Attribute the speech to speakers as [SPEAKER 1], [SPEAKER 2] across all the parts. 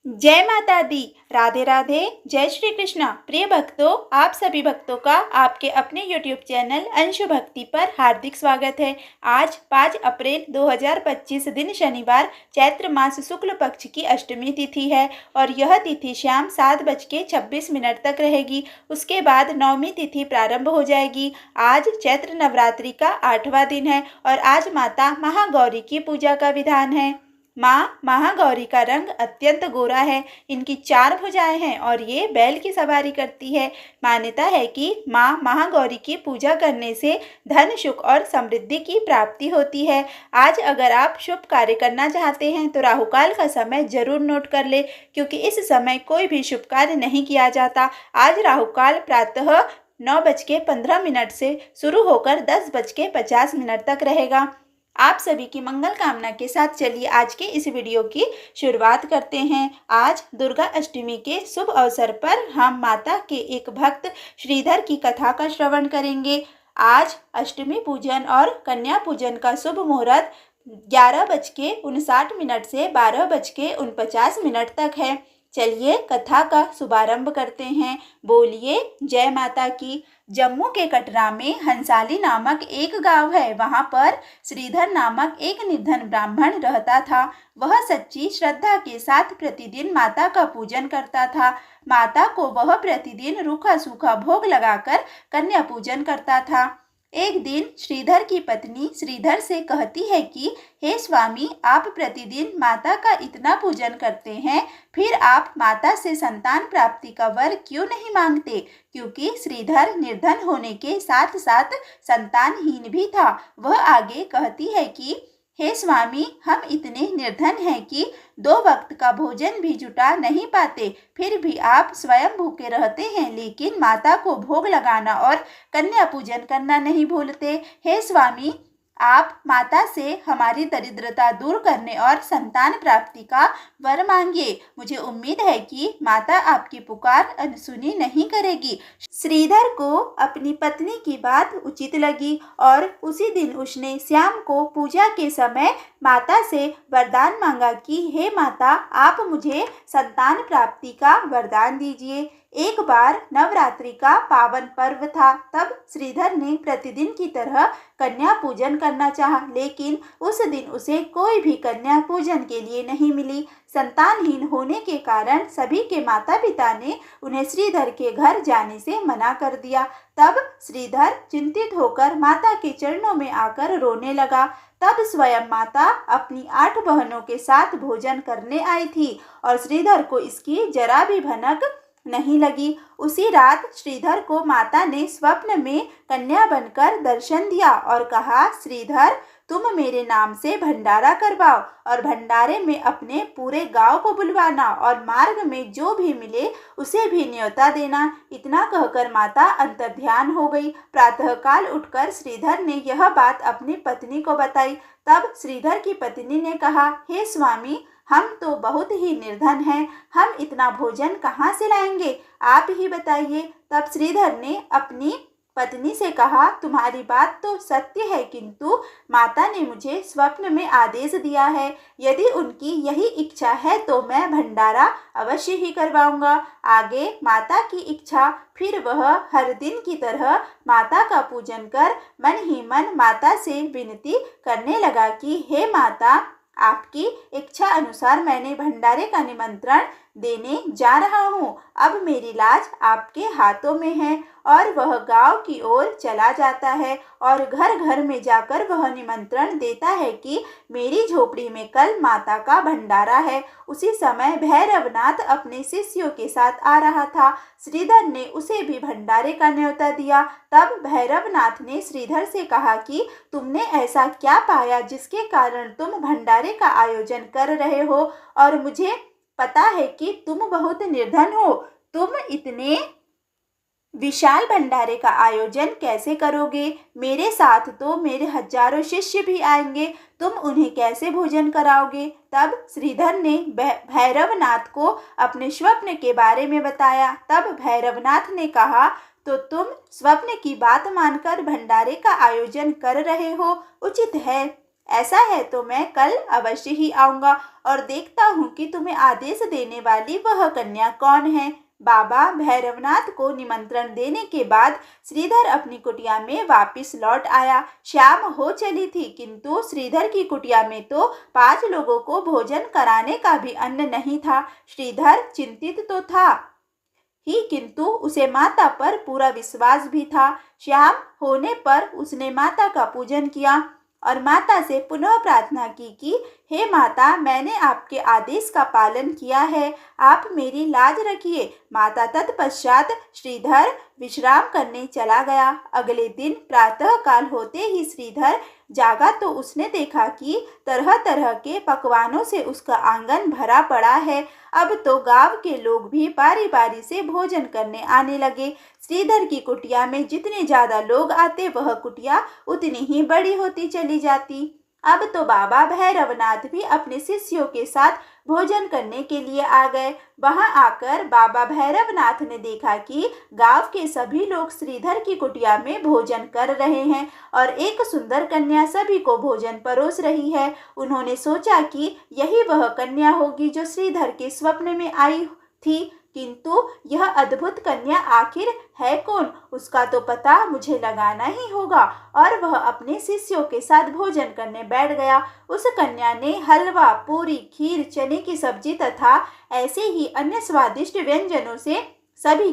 [SPEAKER 1] जय माता दी। राधे राधे। जय श्री कृष्णा। प्रिय भक्तों, आप सभी भक्तों का आपके अपने YouTube चैनल अंशु भक्ति पर हार्दिक स्वागत है। आज 5 अप्रैल 2025 दिन शनिवार चैत्र मास शुक्ल पक्ष की अष्टमी तिथि है और यह तिथि शाम 7:26 तक रहेगी। उसके बाद नवमी तिथि प्रारंभ हो जाएगी। आज चैत्र नवरात्रि का 8वां दिन है और आज माता महागौरी की पूजा का विधान है। माँ महागौरी का रंग अत्यंत गोरा है। इनकी 4 भुजाएं हैं और ये बैल की सवारी करती है। मान्यता है कि माँ महागौरी की पूजा करने से धन सुख और समृद्धि की प्राप्ति होती है। आज अगर आप शुभ कार्य करना चाहते हैं तो राहुकाल का समय जरूर नोट कर ले, क्योंकि इस समय कोई भी शुभ कार्य नहीं किया जाता। आज राहुकाल प्रातः 9:15 से शुरू होकर 10:50 तक रहेगा। आप सभी की मंगल कामना के साथ चलिए आज के इस वीडियो की शुरुआत करते हैं। आज दुर्गा अष्टमी के शुभ अवसर पर हम माता के एक भक्त श्रीधर की कथा का श्रवण करेंगे। आज अष्टमी पूजन और कन्या पूजन का शुभ मुहूर्त 11:59 से 12:49 तक है। चलिए कथा का शुभारंभ करते हैं। बोलिए जय माता की। जम्मू के कटरा में हंसाली नामक एक गांव है। वहां पर श्रीधर नामक एक निर्धन ब्राह्मण रहता था। वह सच्ची श्रद्धा के साथ प्रतिदिन माता का पूजन करता था। माता को वह प्रतिदिन रूखा सूखा भोग लगाकर कन्या पूजन करता था। एक दिन श्रीधर की पत्नी श्रीधर से कहती है कि हे स्वामी, आप प्रतिदिन माता का इतना पूजन करते हैं, फिर आप माता से संतान प्राप्ति का वर क्यों नहीं मांगते? क्योंकि श्रीधर निर्धन होने के साथ साथ संतानहीन भी था। वह आगे कहती है कि हे स्वामी, हम इतने निर्धन हैं कि 2 वक्त का भोजन भी जुटा नहीं पाते, फिर भी आप स्वयं भूखे रहते हैं, लेकिन माता को भोग लगाना और कन्या पूजन करना नहीं भूलते। हे स्वामी, आप माता से हमारी दरिद्रता दूर करने और संतान प्राप्ति का वर मांगिए। मुझे उम्मीद है कि माता आपकी पुकार अनसुनी नहीं करेगी। श्रीधर को अपनी पत्नी की बात उचित लगी और उसी दिन उसने शाम को पूजा के समय माता से वरदान मांगा कि हे माता, आप मुझे संतान प्राप्ति का वरदान दीजिए। एक बार नवरात्रि का पावन पर्व था। तब श्रीधर ने प्रतिदिन की तरह कन्या पूजन करना चाहा, लेकिन उस दिन उसे कोई भी कन्या पूजन के लिए नहीं मिली। संतानहीन होने के कारण सभी के माता पिता ने उन्हें श्रीधर के घर जाने से मना कर दिया। तब श्रीधर चिंतित होकर माता के चरणों में आकर रोने लगा। तब स्वयं माता अपनी 8 बहनों के साथ भोजन करने आई थी और श्रीधर को इसकी जरा भी भनक नहीं लगी। उसी रात श्रीधर को माता ने स्वप्न में कन्या बनकर दर्शन दिया और कहा, श्रीधर, तुम मेरे नाम से भंडारा करवाओ और भंडारे में अपने पूरे गांव को बुलवाना और मार्ग में जो भी मिले उसे भी न्योता देना। इतना कहकर माता अंतर्ध्यान हो गई। प्रातःकाल उठकर श्रीधर ने यह बात अपनी पत्नी को बताई। तब श्रीधर की पत्नी ने कहा, हे स्वामी, हम तो बहुत ही निर्धन हैं, हम इतना भोजन कहाँ से लाएंगे? आप ही बताइए। तब श्रीधर ने अपनी पत्नी से कहा, तुम्हारी बात तो सत्य है, किंतु माता ने मुझे स्वप्न में आदेश दिया है, यदि उनकी यही इच्छा है तो मैं भंडारा अवश्य ही करवाऊंगा। आगे माता की इच्छा। फिर वह हर दिन की तरह माता का पूजन कर मन ही मन माता से विनती करने लगा कि हे माता, आपकी इच्छा अनुसार मैंने भंडारे का निमंत्रण देने जा रहा हूँ। अब मेरी लाज आपके हाथों में है। और वह गांव की ओर चला जाता है और घर घर में जाकर वह निमंत्रण देता है कि मेरी झोपड़ी में कल माता का भंडारा है। उसी समय भैरवनाथ अपने शिष्यों के साथ आ रहा था। श्रीधर ने उसे भी भंडारे का न्योता दिया। तब भैरवनाथ ने श्रीधर से कहा कि तुमने ऐसा क्या पाया जिसके कारण तुम भंडारे का आयोजन कर रहे हो, और मुझे पता है कि तुम बहुत निर्धन हो, तुम इतने विशाल भंडारे का आयोजन कैसे करोगे? मेरे साथ तो मेरे हजारों शिष्य भी आएंगे, तुम उन्हें कैसे भोजन कराओगे? तब श्रीधर ने भैरवनाथ को अपने स्वप्न के बारे में बताया। तब भैरवनाथ ने कहा, तो तुम स्वप्न की बात मानकर भंडारे का आयोजन कर रहे हो, उचित है। ऐसा है तो मैं कल अवश्य ही आऊंगा और देखता हूँ कि तुम्हें आदेश देने वाली वह कन्या कौन है। बाबा भैरवनाथ को निमंत्रण देने के बाद श्रीधर अपनी कुटिया में वापस लौट आया। शाम हो चली थी, किंतु श्रीधर की कुटिया में तो 5 लोगों को भोजन कराने का भी अन्न नहीं था। श्रीधर चिंतित तो था ही, किंतु उसे माता पर पूरा विश्वास भी था। शाम होने पर उसने माता का पूजन किया और माता से पुनः प्रार्थना की कि हे माता, मैंने आपके आदेश का पालन किया है, आप मेरी लाज रखिए। माता तत्पश्चात श्रीधर विश्राम करने चला गया। अगले दिन प्रातः काल होते ही श्रीधर जागा तो उसने देखा कि तरह तरह के पकवानों से उसका आंगन भरा पड़ा है। अब तो गांव के लोग भी बारी बारी से भोजन करने आने लगे। श्रीधर की कुटिया में जितने ज्यादा लोग आते वह कुटिया उतनी ही बड़ी होती चली जाती। अब तो बाबा भैरवनाथ भी अपने शिष्यों के साथ भोजन करने के लिए आ गए। वहां आकर बाबा भैरवनाथ ने देखा कि गांव के सभी लोग श्रीधर की कुटिया में भोजन कर रहे हैं और एक सुंदर कन्या सभी को भोजन परोस रही है। उन्होंने सोचा कि यही वह कन्या होगी जो श्रीधर के स्वप्न में आई थी, किंतु यह अद्भुत कन्या आखिर है कौन, उसका तो पता मुझे लगाना ही होगा। और वह अपने शिष्यों के साथ भोजन करने बैठ गया। उस कन्या ने हलवा, पूरी, खीर, चने की सब्जी तथा ऐसे ही अन्य स्वादिष्ट व्यंजनों से सभी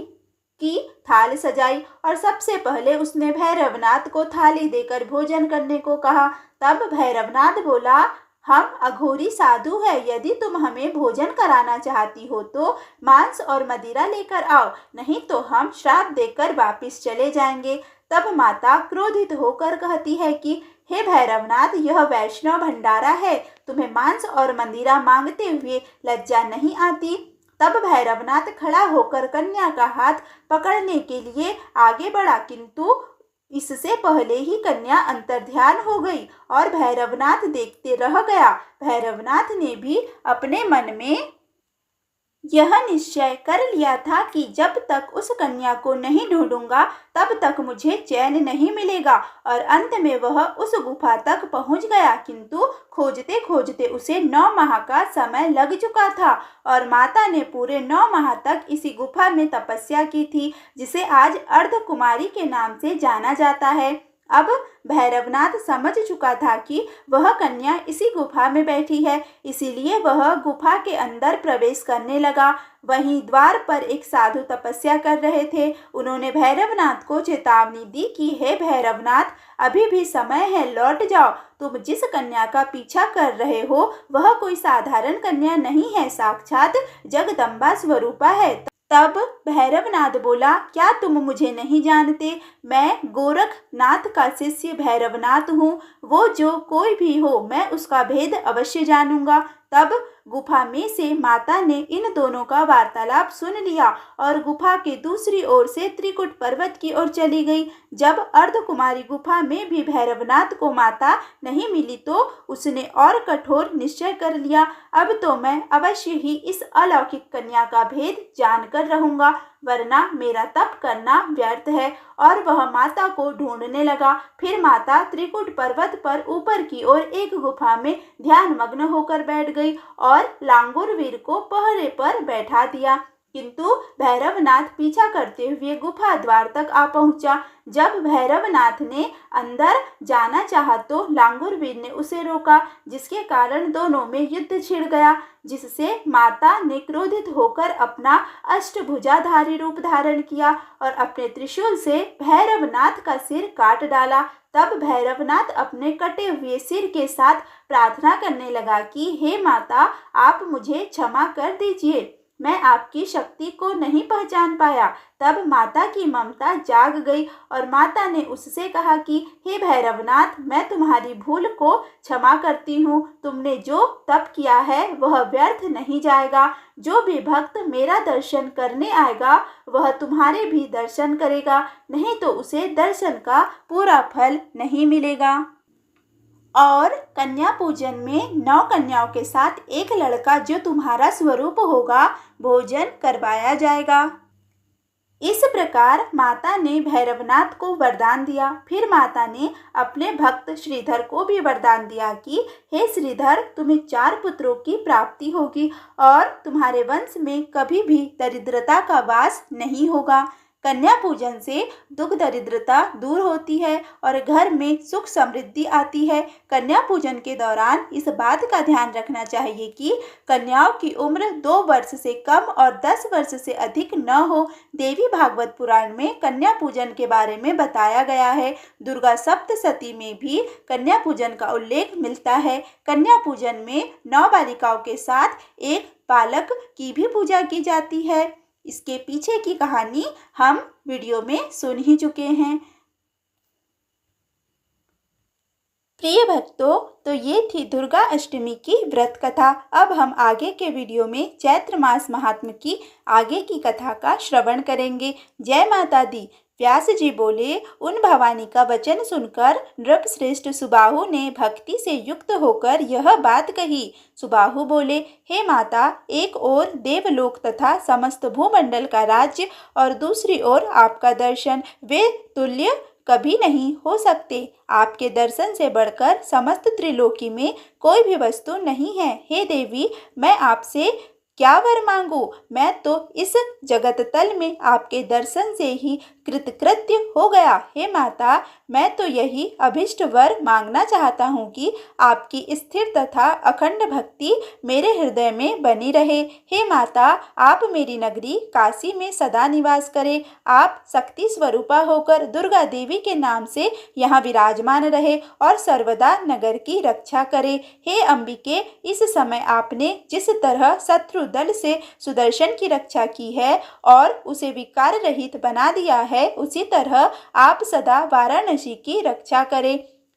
[SPEAKER 1] की थाल सजाई और सबसे पहले उसने भैरवनाथ को थाली देकर भोजन करने को कहा। तब भैरवनाथ बोला, हम अघोरी साधु है, यदि तुम हमें भोजन कराना चाहती हो तो मांस और मदिरा लेकर आओ, नहीं तो हम श्राप देकर वापस चले जाएंगे। तब माता क्रोधित होकर कहती है कि हे भैरवनाथ, यह वैष्णव भंडारा है, तुम्हें मांस और मदिरा मांगते हुए लज्जा नहीं आती। तब भैरवनाथ खड़ा होकर कन्या का हाथ पकड़ने के लिए आगे बढ़ा, किंतु इससे पहले ही कन्या अंतर्ध्यान हो गई और भैरवनाथ देखते रह गया। भैरवनाथ ने भी अपने मन में यह निश्चय कर लिया था कि जब तक उस कन्या को नहीं ढूंढूंगा तब तक मुझे चैन नहीं मिलेगा। और अंत में वह उस गुफा तक पहुंच गया, किंतु खोजते खोजते उसे 9 माह का समय लग चुका था और माता ने पूरे 9 माह तक इसी गुफा में तपस्या की थी, जिसे आज अर्धकुमारी के नाम से जाना जाता है। अब भैरवनाथ समझ चुका था कि वह कन्या इसी गुफा में बैठी है, इसीलिए वह गुफा के अंदर प्रवेश करने लगा। वहीं द्वार पर एक साधु तपस्या कर रहे थे। उन्होंने भैरवनाथ को चेतावनी दी कि हे भैरवनाथ, अभी भी समय है, लौट जाओ। तुम जिस कन्या का पीछा कर रहे हो वह कोई साधारण कन्या नहीं है, साक्षात जगदम्बा स्वरूपा है। तब भैरवनाथ बोला, क्या तुम मुझे नहीं जानते? मैं गोरखनाथ का शिष्य भैरवनाथ हूँ। वो जो कोई भी हो, मैं उसका भेद अवश्य जानूंगा। तब गुफा में से माता ने इन दोनों का वार्तालाप सुन लिया और गुफा के दूसरी ओर से त्रिकुट पर्वत की ओर चली गई। जब अर्धकुमारी गुफा में भी भैरवनाथ को माता नहीं मिली तो उसने और कठोर निश्चय कर लिया, अब तो मैं अवश्य ही इस अलौकिक कन्या का भेद जानकर रहूंगा, वरना मेरा तप करना व्यर्थ है। और वह माता को ढूंढने लगा। फिर माता त्रिकुट पर्वत पर ऊपर की ओर एक गुफा में ध्यान मग्न होकर बैठ गई और लांगुर वीर को पहरे पर बैठा दिया, किंतु भैरवनाथ पीछा करते हुए गुफा द्वार तक आ पहुंचा। जब भैरवनाथ ने अंदर जाना चाहा तो लांगुर वीर ने उसे रोका, जिसके कारण दोनों में युद्ध छिड़ गया, जिससे माता ने क्रोधित होकर अपना अष्टभुजाधारी रूप धारण किया और अपने त्रिशूल से भैरवनाथ का सिर काट डाला। तब भैरवनाथ अपने कटे हुए सिर के साथ प्रार्थना करने लगा कि हे माता, आप मुझे क्षमा कर दीजिए, मैं आपकी शक्ति को नहीं पहचान पाया। तब माता की ममता जाग गई और माता ने उससे कहा कि हे भैरवनाथ, मैं तुम्हारी भूल को क्षमा करती हूँ। तुमने जो तप किया है वह व्यर्थ नहीं जाएगा। जो भी भक्त मेरा दर्शन करने आएगा वह तुम्हारे भी दर्शन करेगा, नहीं तो उसे दर्शन का पूरा फल नहीं मिलेगा। और कन्या पूजन में 9 कन्याओं के साथ एक लड़का जो तुम्हारा स्वरूप होगा भोजन करवाया जाएगा। इस प्रकार माता ने भैरवनाथ को वरदान दिया। फिर माता ने अपने भक्त श्रीधर को भी वरदान दिया कि हे श्रीधर, तुम्हें 4 पुत्रों की प्राप्ति होगी और तुम्हारे वंश में कभी भी दरिद्रता का वास नहीं होगा। कन्या पूजन से दुख दरिद्रता दूर होती है और घर में सुख समृद्धि आती है। कन्या पूजन के दौरान इस बात का ध्यान रखना चाहिए कि कन्याओं की उम्र 2 वर्ष से कम और 10 वर्ष से अधिक न हो। देवी भागवत पुराण में कन्या पूजन के बारे में बताया गया है। दुर्गा सप्तशती में भी कन्या पूजन का उल्लेख मिलता है। कन्या पूजन में 9 बालिकाओं के साथ एक बालक की भी पूजा की जाती है। इसके पीछे की कहानी हम वीडियो में सुन ही चुके हैं। प्रिय भक्तों, तो ये थी दुर्गा अष्टमी की व्रत कथा। अब हम आगे के वीडियो में चैत्र मास महात्म्य की आगे की कथा का श्रवण करेंगे। जय माता दी। व्यास जी बोले, उन भवानी का वचन सुनकर नृपश्रेष्ठ सुबाहु ने भक्ति से युक्त होकर यह बात कही। सुबाहु बोले, हे माता, एक ओर देवलोक तथा समस्त भूमंडल का राज्य और दूसरी ओर आपका दर्शन, वे तुल्य कभी नहीं हो सकते। आपके दर्शन से बढ़कर समस्त त्रिलोकी में कोई भी वस्तु नहीं है। हे देवी, मैं आपसे क्या वर मांगू? मैं तो इस जगत तल में आपके दर्शन से ही कृतकृत्य हो गया। हे माता, मैं तो यही अभिष्ट वर मांगना चाहता हूँ कि आपकी स्थिर तथा अखंड भक्ति मेरे हृदय में बनी रहे। हे माता, आप मेरी नगरी काशी में सदा निवास करें। आप शक्ति स्वरूपा होकर दुर्गा देवी के नाम से यहाँ विराजमान रहे और सर्वदा नगर की रक्षा करे। हे अंबिके, इस समय आपने जिस तरह शत्रु दल से सुदर्शन की रक्षा की है और उसे विकार रहित बना दिया है, उसी तरह आप सदा वाराणसी की रक्षा करें।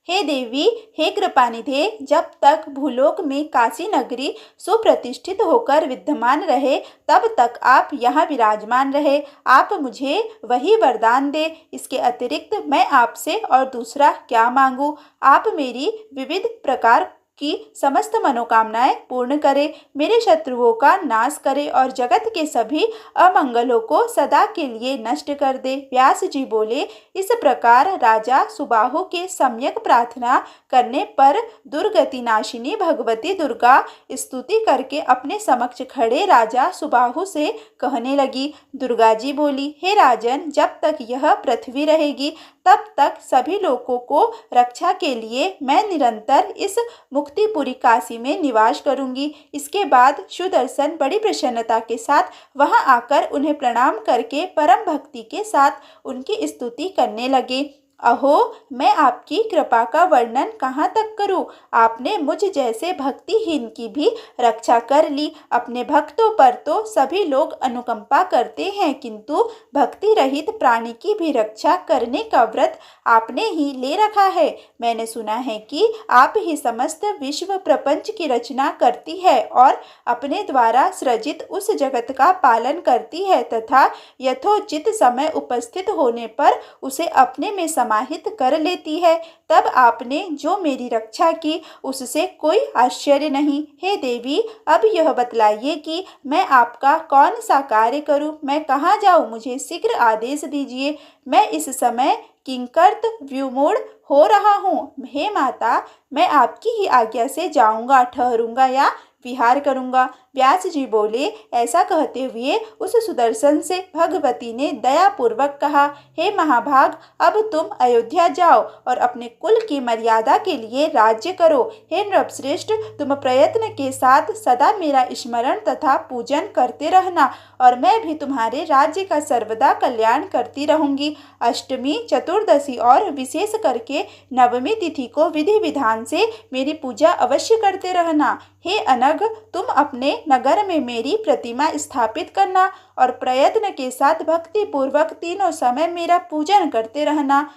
[SPEAKER 1] हे देवी, हे कृपानिधे, जब तक भूलोक में काशी नगरी सुप्रतिष्ठित होकर विद्यमान रहे, तब तक आप यहाँ विराजमान रहे। आप मुझे वही वरदान दे। इसके अतिरिक्त मैं आपसे और दूसरा क्या मांगू? आप मेरी विविध प्रकार की समस्त मनोकामनाएं पूर्ण करे, मेरे शत्रुओं का नाश करे और जगत के सभी अमंगलों को सदा के लिए नष्ट कर दे। व्यास जी बोले, इस प्रकार राजा सुबाहु के सम्यक प्रार्थना करने पर दुर्गति नाशिनी भगवती दुर्गा स्तुति करके अपने समक्ष खड़े राजा सुबाहु से कहने लगी। दुर्गा जी बोली, हे राजन, जब तक यह पृथ्वी रहेगी तब तक सभी लोगों को रक्षा के लिए मैं निरंतर इस मुक्तिपुरी काशी में निवास करूंगी। इसके बाद सुदर्शन बड़ी प्रसन्नता के साथ वहां आकर उन्हें प्रणाम करके परम भक्ति के साथ उनकी स्तुति करने लगे। अहो, मैं आपकी कृपा का वर्णन कहाँ तक करूँ? आपने मुझ जैसे भक्तिहीन की भी रक्षा कर ली। अपने भक्तों पर तो सभी लोग अनुकंपा करते हैं, किंतु भक्ति रहित प्राणी की भी रक्षा करने का व्रत आपने ही ले रखा है। मैंने सुना है कि आप ही समस्त विश्व प्रपंच की रचना करती है और अपने द्वारा सृजित उस जगत का पालन करती है तथा यथोचित समय उपस्थित होने पर उसे अपने में समाहित कर लेती है। तब आपने जो मेरी रक्षा की, उससे कोई आश्चर्य नहीं। हे देवी, अब यह बतलाइए कि मैं आपका कौन सा कार्य करूं? मैं कहाँ जाऊं? मुझे शीघ्र आदेश दीजिए। मैं इस समय किंकर्त विमूढ़ हो रहा हूँ। हे माता, मैं आपकी ही आज्ञा से जाऊंगा, ठहरूंगा या विहार करूंगा। व्यास जी बोले, ऐसा कहते हुए उस सुदर्शन से भगवती ने दयापूर्वक कहा, हे महाभाग, अब तुम अयोध्या जाओ और अपने कुल की मर्यादा के लिए राज्य करो। हे नृपश्रेष्ठ, तुम प्रयत्न के साथ सदा मेरा स्मरण तथा पूजन करते रहना और मैं भी तुम्हारे राज्य का सर्वदा कल्याण करती रहूंगी। अष्टमी, चतुर्दशी और विशेष करके नवमी तिथि को विधि विधान से मेरी पूजा अवश्य करते रहना। हे अनग, तुम अपने नगर में मेरी प्रतिमा स्थापित करना और प्रयत्न के साथ भक्ति पूर्वक तीनों समय मेरा पूजन करते रहना।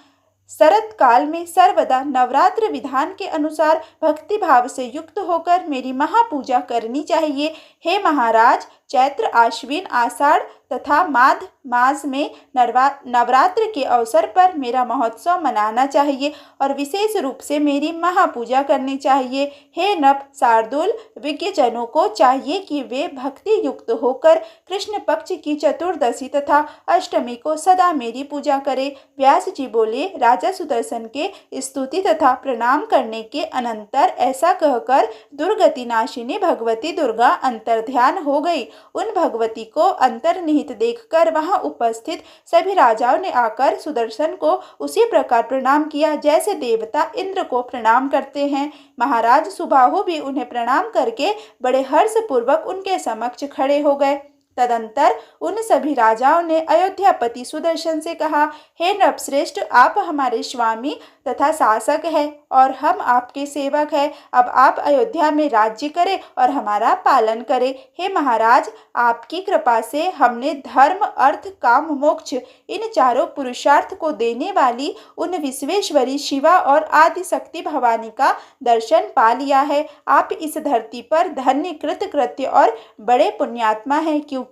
[SPEAKER 1] शरत काल में सर्वदा नवरात्र विधान के अनुसार भक्ति भाव से युक्त होकर मेरी महापूजा करनी चाहिए। हे महाराज, चैत्र आश्विन आषाढ़ तथा माघ मास में नवरात्र के अवसर पर मेरा महोत्सव मनाना चाहिए और विशेष रूप से मेरी महापूजा करनी चाहिए। हे नभ शार्दूल विज्ञजनों को चाहिए कि वे भक्ति युक्त होकर कृष्ण पक्ष की चतुर्दशी तथा अष्टमी को सदा मेरी पूजा करें। व्यास जी बोले, राजा सुदर्शन के स्तुति तथा प्रणाम करने के अनंतर ऐसा कहकर दुर्गति नाशिनी भगवती दुर्गा अंतर्ध्यान हो गई। उन भगवती को अंतर्निहित देखकर वहां उपस्थित सभी राजाओं ने आकर सुदर्शन को उसी प्रकार प्रणाम किया जैसे देवता इंद्र को प्रणाम करते हैं। महाराज सुबाहु भी उन्हें प्रणाम करके बड़े हर्ष पूर्वक उनके समक्ष खड़े हो गए। तदंतर उन सभी राजाओं ने अयोध्यापति सुदर्शन से कहा, हे नृपश्रेष्ठ, आप हमारे स्वामी तथा शासक हैं और हम आपके सेवक हैं। अब आप अयोध्या में राज्य करें और हमारा पालन करें। हे महाराज, आपकी कृपा से हमने धर्म अर्थ काम मोक्ष इन चारों पुरुषार्थ को देने वाली उन विश्वेश्वरी शिवा और आदि शक्ति भवानी का दर्शन पा लिया है। आप इस धरती पर धन्य कृतकृत्य और बड़े पुण्यात्मा हैं, क्योंकि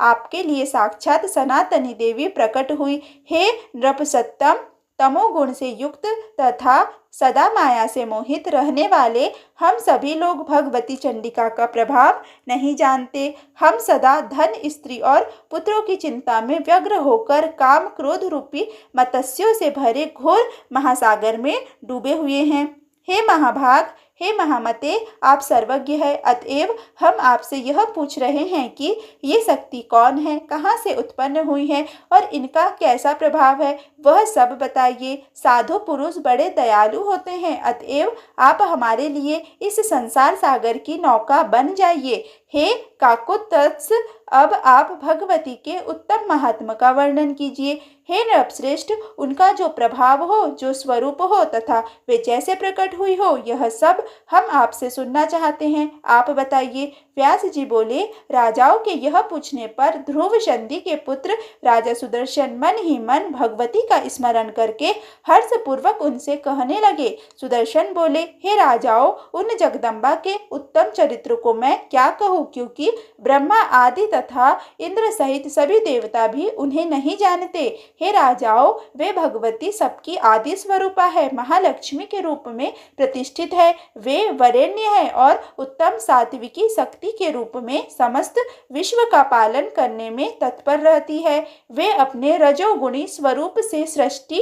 [SPEAKER 1] आपके लिए साक्षात सनातनी देवी प्रकट हुई। हे नृपसत्तम, तमोगुण से युक्त तथा सदा माया से मोहित रहने वाले हम सभी लोग भगवती चंडिका का प्रभाव नहीं जानते। हम सदा धन, स्त्री और पुत्रों की चिंता में व्यग्र होकर काम क्रोध रूपी मत्स्यों से भरे घोर महासागर में डूबे हुए हैं। हे महाभाग, हे महामते, आप सर्वज्ञ है, अतएव हम आपसे यह पूछ रहे हैं कि ये शक्ति कौन है, कहाँ से उत्पन्न हुई है और इनका कैसा प्रभाव है, वह सब बताइए। साधु पुरुष बड़े दयालु होते हैं, अतएव आप हमारे लिए इस संसार सागर की नौका बन जाइए। हे काकुत्स्थ्य, अब आप भगवती के उत्तम महात्मा का वर्णन कीजिए। हे नृपश्रेष्ठ, उनका जो प्रभाव हो, जो स्वरूप हो तथा वे जैसे प्रकट हुई हो, यह सब हम आपसे सुनना चाहते हैं, आप बताइए। व्यास जी बोले, राजाओं के यह पूछने पर ध्रुव संधि के पुत्र राजा सुदर्शन मन ही मन भगवती का स्मरण करके हर्ष पूर्वक उनसे कहने लगे। सुदर्शन बोले, हे राजाओं, उन जगदम्बा के उत्तम चरित्र को मैं क्या कहूँ, क्योंकि ब्रह्मा आदि तथा इंद्र सहित सभी देवता भी उन्हें नहीं जानते। हे राजाओं, वे भगवती सबकी आदि स्वरूपा है, महालक्ष्मी के रूप में प्रतिष्ठित है। वे वरेण्य है और उत्तम सात्विकी शक्ति के रूप में समस्त विश्व का पालन करने में तत्पर रहती है। वे अपने रजोगुणी स्वरूप से सृष्टि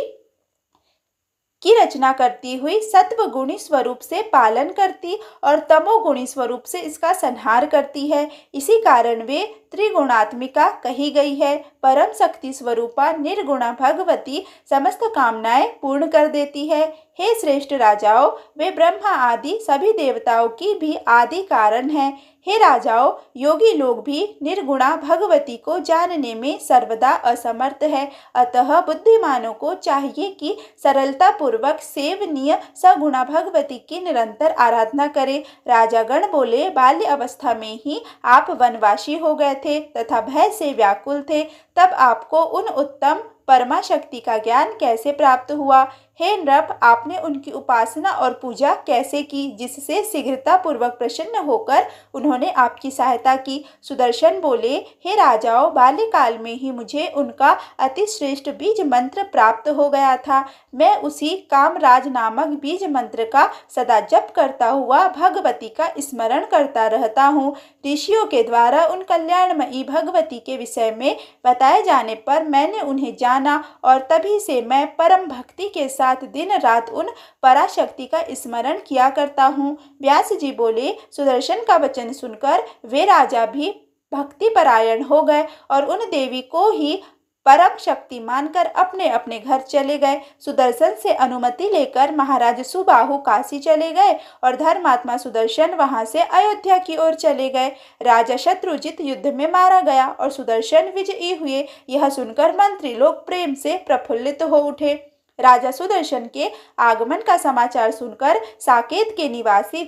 [SPEAKER 1] की रचना करती हुई सत्व गुणी स्वरूप से पालन करती और तमोगुणी स्वरूप से इसका संहार करती है। इसी कारण वे त्रिगुणात्मिका कही गई है। परम शक्ति स्वरूपा निर्गुणा भगवती समस्त कामनाएं पूर्ण कर देती है। हे श्रेष्ठ राजाओं, वे ब्रह्मा आदि सभी देवताओं की भी आदि कारण है। हे राजाओं, योगी लोग भी निर्गुणा भगवती को जानने में सर्वदा असमर्थ है, अतः बुद्धिमानों को चाहिए कि सरलता पूर्वक सेवनीय सगुणा भगवती की निरंतर आराधना करें। राजागण बोले, बाल्य अवस्था में ही आप वनवासी हो गए थे तथा भय से व्याकुल थे, तब आपको उन उत्तम परमा शक्ति का ज्ञान कैसे प्राप्त हुआ? हे नृप, आपने उनकी उपासना और पूजा कैसे की, जिससे शीघ्रता पूर्वक प्रसन्न होकर उन्होंने आपकी सहायता की? सुदर्शन बोले, हे राजाओं, बाल्यकाल में ही मुझे उनका अति श्रेष्ठ बीज मंत्र प्राप्त हो गया था। मैं उसी कामराज नामक बीज मंत्र का सदा जप करता हुआ भगवती का स्मरण करता रहता हूँ। ऋषियों के द्वारा उन कल्याणमयी भगवती के विषय में बताए जाने पर मैंने उन्हें जाना और तभी से मैं परम भक्ति के साथ दिन रात उन पराशक्ति का स्मरण किया करता हूँ। व्यास जी बोले, सुदर्शन का वचन सुनकर वे राजा भी भक्ति परायण हो गए और उन देवी को ही परम शक्ति मानकर अपने अपने घर चले गए। सुदर्शन से अनुमति लेकर महाराज सुबाहु काशी चले गए और धर्मात्मा सुदर्शन वहां से अयोध्या की ओर चले गए। राजा शत्रुजित युद्ध में मारा गया और सुदर्शन विजयी हुए। यह सुनकर मंत्री लोग प्रेम से प्रफुल्लित हो उठे। राजा सुदर्शन के आगमन का समाचार सुनकर साकेत के निवासी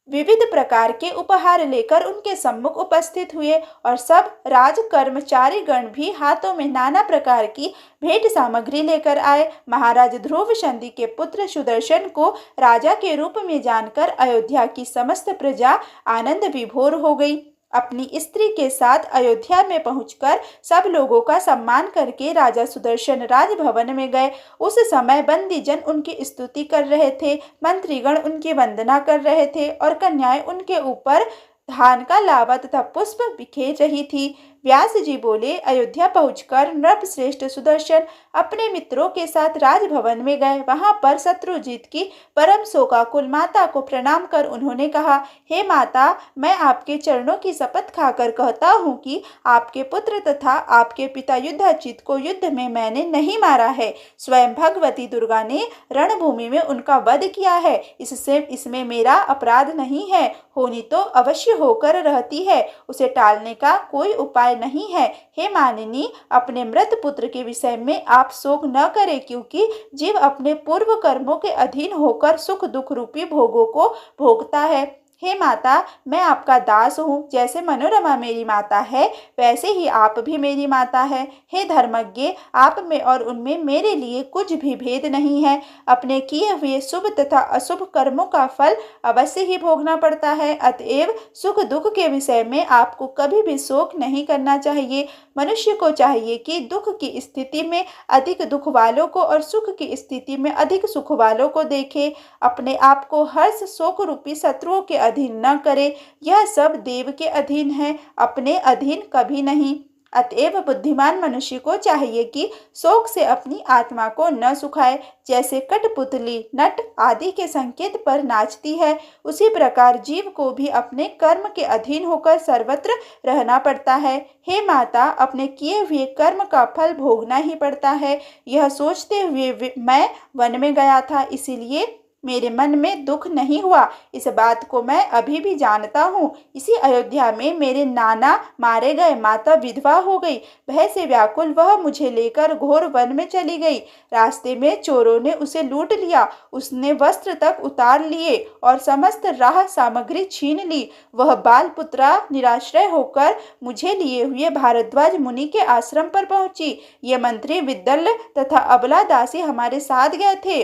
[SPEAKER 1] विविध प्रकार के उपहार लेकर उनके सम्मुख उपस्थित हुए और सब राज कर्मचारी गण भी हाथों में नाना प्रकार की भेंट सामग्री लेकर आए। महाराज ध्रुव संधि के पुत्र सुदर्शन को राजा के रूप में जानकर अयोध्या की समस्त प्रजा आनंद विभोर हो गई। अपनी स्त्री के साथ अयोध्या में पहुंचकर सब लोगों का सम्मान करके राजा सुदर्शन राजभवन में गए। उस समय बंदीजन उनकी स्तुति कर रहे थे, मंत्रीगण उनकी वंदना कर रहे थे और कन्याएं उनके ऊपर धान का लावा तथा पुष्प बिखेर रही थी। व्यास जी बोले, अयोध्या पहुंचकर नृपश्रेष्ठ सुदर्शन अपने मित्रों के साथ राजभवन में गए। वहां पर शत्रुजीत की परम शोकाकुल माता को प्रणाम कर उन्होंने कहा, हे माता, मैं आपके चरणों की शपथ खाकर कहता हूँ कि आपके पुत्र तथा आपके पिता युधाजित को युद्ध में मैंने नहीं मारा है। स्वयं भगवती दुर्गा ने रणभूमि में उनका वध किया है। इसमें मेरा अपराध नहीं है। होनी तो अवश्य होकर रहती है, उसे टालने का कोई उपाय नहीं है। हे मानिनी, अपने मृत पुत्र के विषय में आप शोक न करें, क्योंकि जीव अपने पूर्व कर्मों के अधीन होकर सुख दुख रूपी भोगों को भोगता है। हे माता, मैं आपका दास हूँ। जैसे मनोरमा मेरी माता है, वैसे ही आप भी मेरी माता है। हे धर्मज्ञ, आप में और उनमें मेरे लिए कुछ भी भेद नहीं है। अपने किए हुए शुभ तथा अशुभ कर्मों का फल अवश्य ही भोगना पड़ता है। अतएव सुख दुख के विषय में आपको कभी भी शोक नहीं करना चाहिए। मनुष्य को चाहिए कि दुख की स्थिति में अधिक दुख वालों को और सुख की स्थिति में अधिक सुख वालों को देखे। अपने आप को हर्ष शोक रूपी शत्रुओं के अधीन न करे। यह सब देव के अधीन है, अपने अधीन कभी नहीं। अतएव बुद्धिमान मनुष्य को चाहिए कि शोक से अपनी आत्मा को न सुखाए। जैसे कठपुतली नट आदि के संकेत पर नाचती है, उसी प्रकार जीव को भी अपने कर्म के अधीन होकर सर्वत्र रहना पड़ता है। हे माता, अपने किए हुए कर्म का फल भोगना ही पड़ता है। यह सोचते हुए मैं वन में गया था, इसीलिए मेरे मन में दुख नहीं हुआ। इस बात को मैं अभी भी जानता हूँ। इसी अयोध्या में मेरे नाना मारे गए, माता विधवा हो गई। भय से व्याकुल वह मुझे लेकर घोर वन में चली गई। रास्ते में चोरों ने उसे लूट लिया। उसने वस्त्र तक उतार लिए और समस्त राह सामग्री छीन ली। वह बाल पुत्रा निराश्रय होकर मुझे लिए हुए भारद्वाज मुनि के आश्रम पर पहुंची। ये मंत्री विद्दल तथा अबला दासी हमारे साथ गए थे।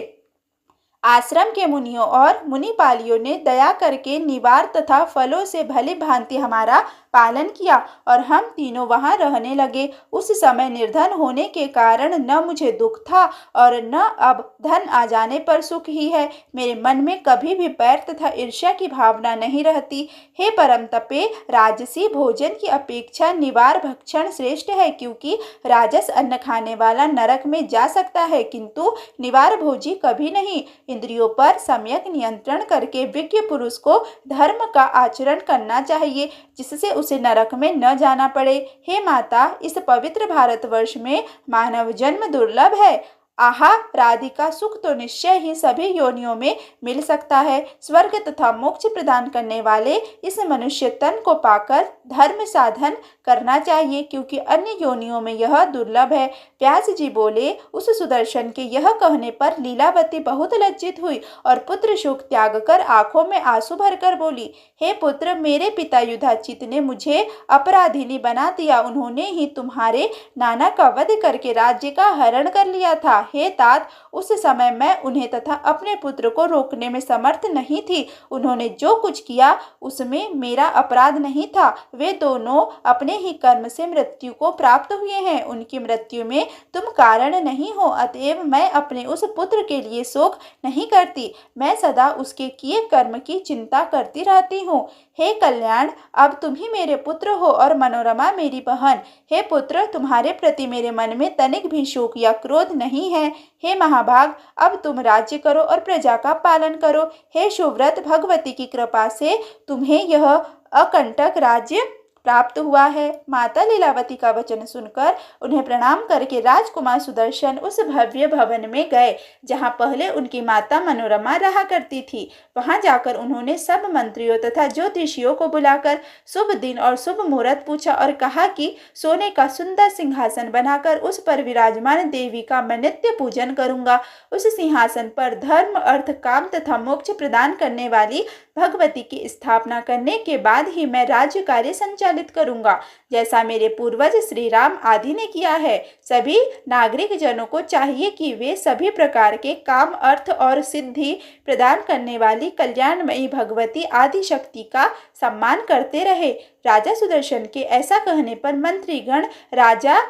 [SPEAKER 1] आश्रम के मुनियों और मुनिपालियों ने दया करके निवार तथा फलों से भली भांति हमारा पालन किया और हम तीनों वहां रहने लगे। उस समय निर्धन होने के कारण न मुझे दुख था और न अब धन आ जाने पर सुख ही है। मेरे मन में कभी भी बैर तथा ईर्ष्या की भावना नहीं रहती। हे परम तपे, राजसी भोजन की अपेक्षा निवार भक्षण श्रेष्ठ है, क्योंकि राजस अन्न खाने वाला नरक में जा सकता है, किंतु निवार भोजी कभी नहीं। इंद्रियों पर सम्यक नियंत्रण करके विज्ञ पुरुष को धर्म का आचरण करना चाहिए, जिससे उसे नरक में न जाना पड़े। हे माता, इस पवित्र भारतवर्ष में मानव जन्म दुर्लभ है। आहा, राधिका सुख तो निश्चय ही सभी योनियों में मिल सकता है। स्वर्ग तथा मोक्ष प्रदान करने वाले इस मनुष्य तन को पाकर धर्म साधन करना चाहिए, क्योंकि अन्य योनियों में यह दुर्लभ है। व्यास जी बोले, उस सुदर्शन के यह कहने पर लीलावती बहुत लज्जित हुई और पुत्र शोक त्याग कर आंखों में आंसू भरकर बोली, हे पुत्र, मेरे पिता युधाजित ने मुझे अपराधिनी बना दिया। उन्होंने ही तुम्हारे नाना का वध करके राज्य का हरण कर लिया था। हे तात, उस समय मैं उन्हें तथा अपने पुत्र को रोकने में समर्थ नहीं थी। उन्होंने जो कुछ किया उसमें मेरा अपराध नहीं था। वे दोनों अपने ही कर्म से मृत्यु को प्राप्त हुए हैं। उनकी मृत्यु में तुम कारण नहीं हो, अतएव मैं अपने उस पुत्र के लिए शोक नहीं करती। मैं सदा उसके किए कर्म की चिंता करती रहती हूँ। हे कल्याण, अब तुम ही मेरे पुत्र हो और मनोरमा मेरी बहन। हे पुत्र, तुम्हारे प्रति मेरे मन में तनिक भी शोक या क्रोध नहीं है। हे महाभाग, अब तुम राज्य करो और प्रजा का पालन करो। हे सुव्रत, भगवती की कृपा से तुम्हें यह अकंटक राज्य प्राप्त हुआ है। माता लीलावती का वचन सुनकर उन्हें प्रणाम करके राजकुमार सुदर्शन उस भव्य भवन में गए जहां पहले उनकी माता मनोरमा रहा करती थी। वहां जाकर उन्होंने सब मंत्रियों तथा ज्योतिषियों को बुलाकर शुभ दिन और शुभ मुहूर्त पूछा और कहा कि सोने का सुंदर सिंहासन बनाकर उस पर विराजमान देवी का मैं नित्य पूजन करूंगा। उस सिंहासन पर धर्म अर्थ काम तथा मोक्ष प्रदान करने वाली भगवती की स्थापना करने के बाद ही मैं राज्य कार्य संचालित संचालित करूंगा, जैसा मेरे पूर्वज श्री राम आदि ने किया है। सभी नागरिक जनों को चाहिए कि वे सभी प्रकार के काम, अर्थ और सिद्धि प्रदान करने वाली कल्याणमयी भगवती आदि शक्ति का सम्मान करते रहे। राजा सुदर्शन के ऐसा कहने पर मंत्रीगण राजा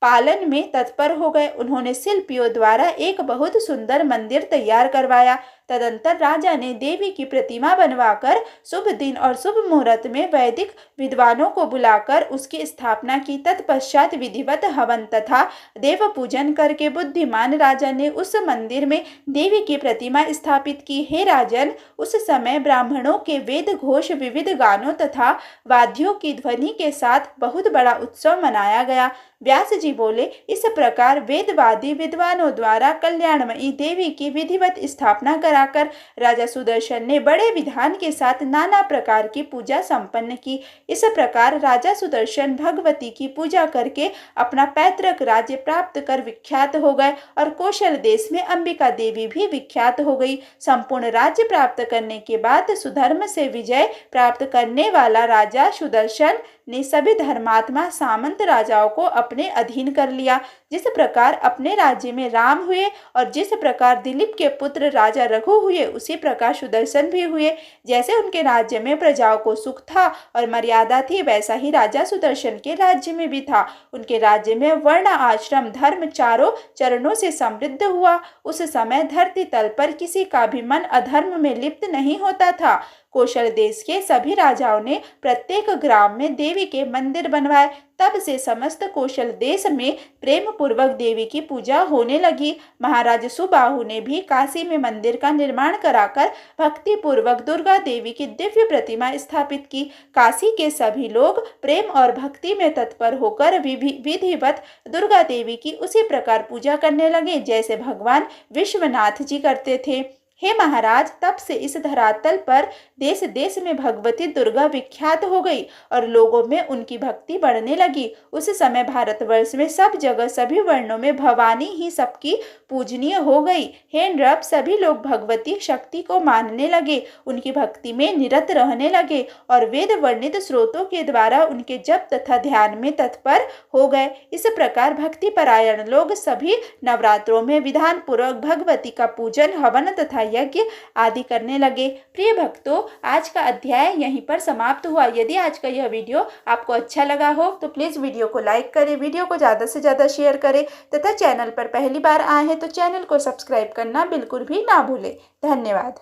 [SPEAKER 1] पालन में तत्पर हो गए। उन्होंने शिल्पियों द्वारा एक बहुत सुंदर मंदिर तैयार करवाया। तदंतर राजा ने देवी की प्रतिमा बनवाकर शुभ दिन और शुभ मुहूर्त में वैदिक विद्वानों को बुलाकर उसकी स्थापना की। तत्पश्चात विधिवत हवन तथा देव पूजन करके बुद्धिमान राजा ने उस मंदिर में देवी की प्रतिमा स्थापित की। हे राजन, उस समय ब्राह्मणों के वेद घोष, विविध गानों तथा वाद्यों की ध्वनि के साथ बहुत बड़ा उत्सव मनाया गया। व्यास जी बोले, इस प्रकार वेदवादी विद्वानों द्वारा कल्याणमयी देवी की विधिवत स्थापना कराकर राजा सुदर्शन ने बड़े विधान के साथ नाना प्रकार की पूजा संपन्न की। इस प्रकार राजा सुदर्शन भगवती की पूजा करके अपना पैतृक राज्य प्राप्त कर विख्यात हो गए और कौशल देश में अंबिका देवी भी विख्यात हो गई। संपूर्ण राज्य प्राप्त करने के बाद सुधर्म से विजय प्राप्त करने वाला राजा सुदर्शन ने सभी धर्मात्मा सामंत राजाओं को अपने अधीन कर लिया। जिस प्रकार अपने राज्य में राम हुए और जिस प्रकार दिलीप के पुत्र राजा रघु हुए, उसी प्रकार सुदर्शन भी हुए। जैसे उनके राज्य में प्रजाओं को सुख था और मर्यादा थी, वैसा ही राजा सुदर्शन के राज्य में भी था। उनके राज्य में वर्ण, आश्रम, धर्म चारों चरणों से समृद्ध हुआ। उस समय धरती तल पर किसी का भी मन अधर्म में लिप्त नहीं होता था। कौशल देश के सभी राजाओं ने प्रत्येक ग्राम में देवी के मंदिर बनवाए। तब से समस्त कौशल देश में प्रेम पूर्वक देवी की पूजा होने लगी। महाराज सुबाहु ने भी काशी में मंदिर का निर्माण कराकर भक्ति पूर्वक दुर्गा देवी की दिव्य प्रतिमा स्थापित की। काशी के सभी लोग प्रेम और भक्ति में तत्पर होकर विधिवत दुर्गा देवी की उसी प्रकार पूजा करने लगे जैसे भगवान विश्वनाथ जी करते थे। हे महाराज, तब से इस धरातल पर देश देश में भगवती दुर्गा विख्यात हो गई और लोगों में उनकी भक्ति बढ़ने लगी। उस समय भारतवर्ष में सब जगह सभी वर्णों में भवानी ही सबकी पूजनीय हो गई। हे नृप, सभी लोग भगवती शक्ति को मानने लगे, उनकी भक्ति में निरत रहने लगे और वेद वर्णित स्रोतों के द्वारा उनके जप तथा ध्यान में तत्पर हो गए। इस प्रकार भक्ति परायण लोग सभी नवरात्रों में विधान पूर्वक भगवती का पूजन, हवन तथा यज्ञ आदि करने लगे। प्रिय भक्तों, आज का अध्याय यहीं पर समाप्त हुआ। यदि आज का यह वीडियो आपको अच्छा लगा हो तो प्लीज़ वीडियो को लाइक करें, वीडियो को ज़्यादा से ज़्यादा शेयर करें तथा चैनल पर पहली बार आए हैं तो चैनल को सब्सक्राइब करना बिल्कुल भी ना भूलें। धन्यवाद।